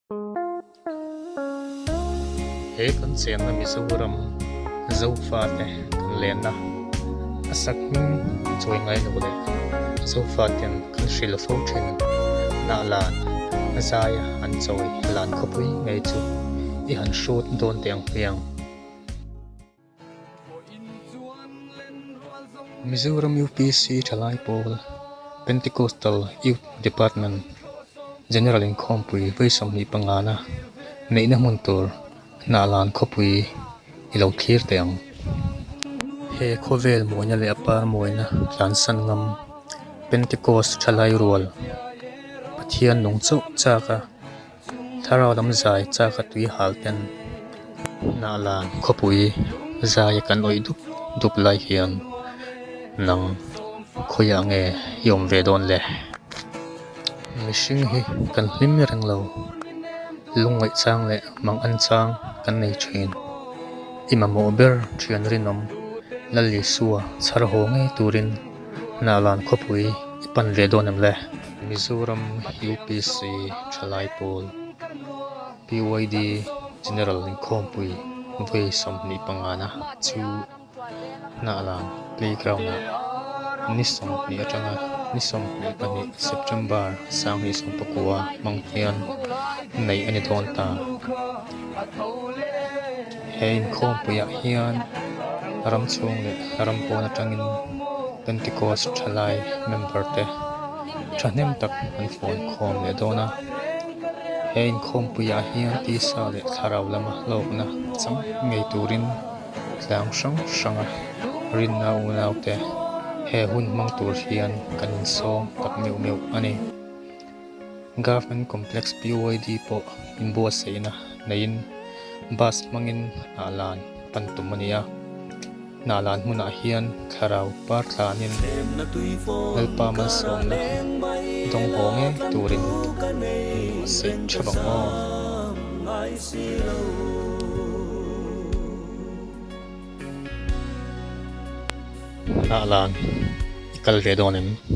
he kan chen na Mizoram zo fa te kan len na asak min choi ngai no le zo fa ten kan shil fo chen na lan azaya an choi lan khopui ngai chu I han shot don teng piang Mizoram UPC Chalai Pol Pentecostal Youth Department General Incompui Vaisom ni pangana nei na muntur na lan khopui ilo thir teng he khovel moina le apar moina tlan san ngam Pentecost Chalai Rual Pathian nong chau chaka tharau dam zai chaka tui halten na lan khopui zai kan oi dup lai hian nang khoya nge yom ve don le mishing hi kan hlim reng lo lungai chang le mang an chang kan nei thin ima mo ber thian rinom lali suwa chhar ho nge turin na lan khopui ipan ve don am le Mizoram UPC Chalai Pol PYD General Incompui Vaisom ni pangana chu na lan playground na nisom ni atanga nisom ni pani September sang ni som pakua manghian nei ani thon ta hein khom puya hian ram chung le ram pona tangin Pentecost Chalai member te thahnem tak an phone khom le dona hein khom puya hian ti sa le tharau lama lokna chang ngei turin tlang sang rin na unau te he hun mang tur hian kan song tak meu ani government complex PYD po inbo seina nein bas mangin alan pantumania nalan huna hian kharau par thlanin helpa man som na dong honge turin se chabang mo nalan ikal ve donem